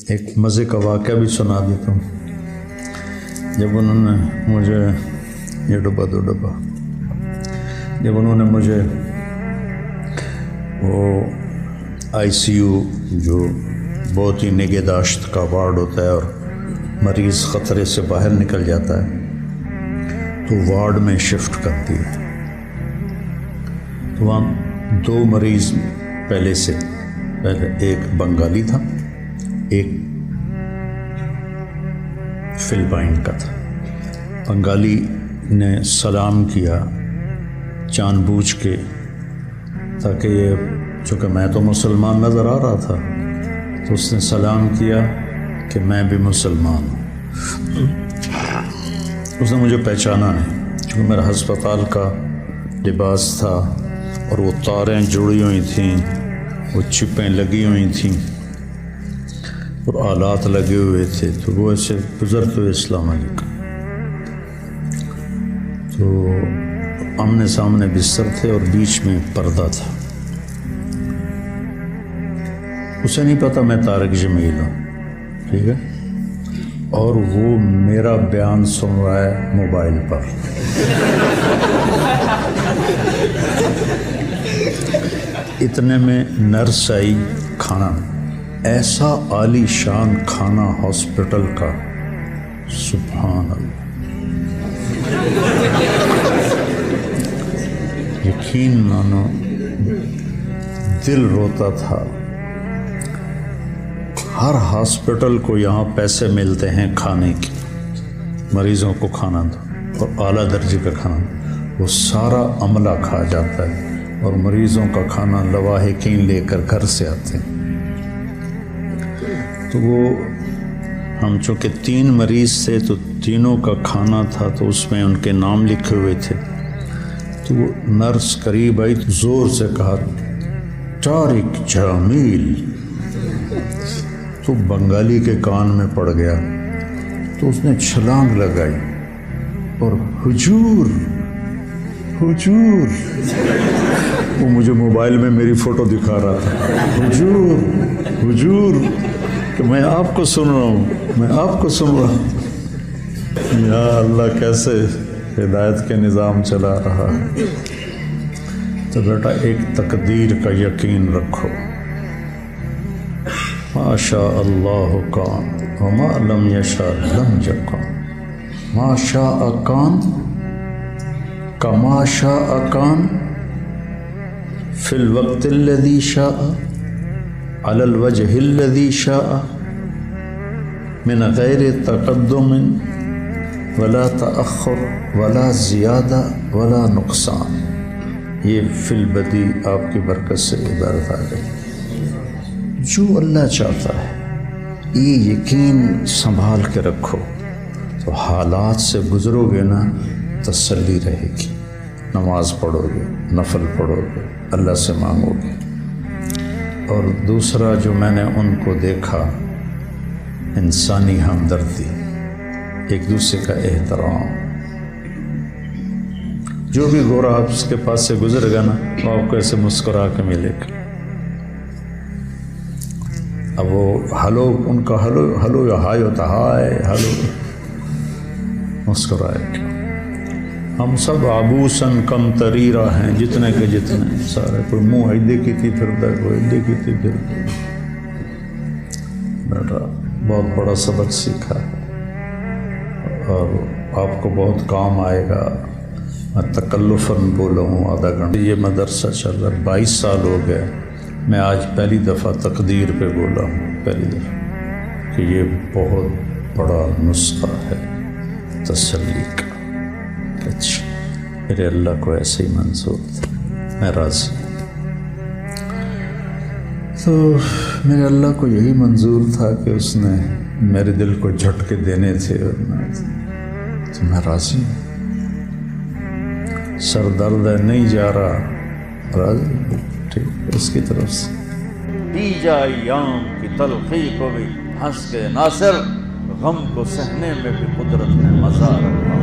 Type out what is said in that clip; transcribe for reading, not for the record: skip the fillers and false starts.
ایک مزے کا واقعہ بھی سنا دیتا ہوں۔ جب انہوں نے مجھے یہ ڈبہ دو ڈبہ جب انہوں نے مجھے وہ آئی سی یو جو بہت ہی نگہداشت کا وارڈ ہوتا ہے اور مریض خطرے سے باہر نکل جاتا ہے تو وارڈ میں شفٹ کر دیا، تو وہاں دو مریض پہلے ایک بنگالی تھا، ایک فلپائن کا تھا۔ بنگالی نے سلام کیا جان بوجھ کے، تاکہ یہ چونکہ میں تو مسلمان نظر آ رہا تھا تو اس نے سلام کیا کہ میں بھی مسلمان ہوں۔ اس نے مجھے پہچانا نہیں، چونکہ میرا ہسپتال کا لباس تھا اور وہ تاریں جڑی ہوئی تھیں، وہ چپیں لگی ہوئی تھیں اور آلات لگے ہوئے تھے، تو وہ ایسے گزرتے ہوئے السلام علیکم۔ تو آمنے سامنے بستر تھے اور بیچ میں پردہ تھا۔ اسے نہیں پتا میں طارق جمیل ہوں، ٹھیک ہے، اور وہ میرا بیان سن رہا ہے موبائل پر۔ اتنے میں نرس آئی، کھانا ایسا عالی شان کھانا ہاسپٹل کا، سبحان اللہ، یقین مانو دل روتا تھا۔ ہر ہاسپٹل کو یہاں پیسے ملتے ہیں کھانے کے، مریضوں کو کھانا دو اور اعلیٰ درجے کا کھانا، وہ سارا عملہ کھا جاتا ہے اور مریضوں کا کھانا لواحقین لے کر گھر سے آتے ہیں۔ تو وہ ہم چونکہ 3 مریض تھے تو تینوں کا کھانا تھا، تو اس میں ان کے نام لکھے ہوئے تھے۔ تو وہ نرس قریب آئی تو زور سے کہا طارق جمیل، تو بنگالی کے کان میں پڑ گیا، تو اس نے چھلانگ لگائی اور حضور حضور، وہ مجھے موبائل میں میری فوٹو دکھا رہا تھا، حضور حضور، کہ میں آپ کو سن رہا ہوں، میں آپ کو سن رہا ہوں۔ یا اللہ، کیسے ہدایت کے نظام چلا رہا ہے۔ تو بیٹا ایک تقدیر کا یقین رکھو، ما شاء اللہ کان وما لم یشاء لم یکن، ما شاء کان کما شاء کان فی الوقت الذی شاء علی الوجہ الذی شاء من غیر تقدم ولا تأخر ولا زیادہ ولا نقصان۔ یہ فی البدی آپ کی برکت سے عبارت آ گئی۔ جو اللہ چاہتا ہے یہ یقین سنبھال کے رکھو، تو حالات سے گزرو گے نا، تسلی رہے گی۔ نماز پڑھو گے، نفل پڑھو گے، اللہ سے مانگو گے۔ اور دوسرا جو میں نے ان کو دیکھا، انسانی ہمدردی، ایک دوسرے کا احترام۔ جو بھی گورا آپ اس کے پاس سے گزر گا نا، وہ آپ کو ایسے مسکرا کے ملے گا۔ اب وہ ہلو، ان کا ہلو یا ہائی ہوتا، ہائے ہلو، مسکرائے گا۔ ہم سب عبوسن کم تریرہ ہیں، جتنے کے جتنے سارے، کوئی منہ ایدے کی تھی پھرتا ہے، کوئی ایدے کی تھی پھرتا ہے۔ بیٹا بہت بڑا سبق سیکھا ہے اور آپ کو بہت کام آئے گا۔ میں تکلفاً بولا ہوں آدھا گھنٹہ، یہ مدرسہ چل رہا ہے، 22 سال ہو گئے، میں آج پہلی دفعہ تقدیر پہ بولا ہوں، پہلی دفعہ، کہ یہ بہت بڑا نسخہ ہے تسلی کا۔ اچھا، میرے اللہ کو ایسے ہی منظور تھا، میں راضی۔ تو میرے اللہ کو یہی منظور تھا کہ اس نے میرے دل کو جھٹکے دینے تھے، تو میں راضی ہوں۔ سر درد ہے، نہیں جا رہا، راضی، ٹھیک، اس کی طرف سے دی جائے ایام کی تلخی کو بھی ہنس کے ناصر، غم کو سہنے میں بھی قدرت نے مزہ رکھا۔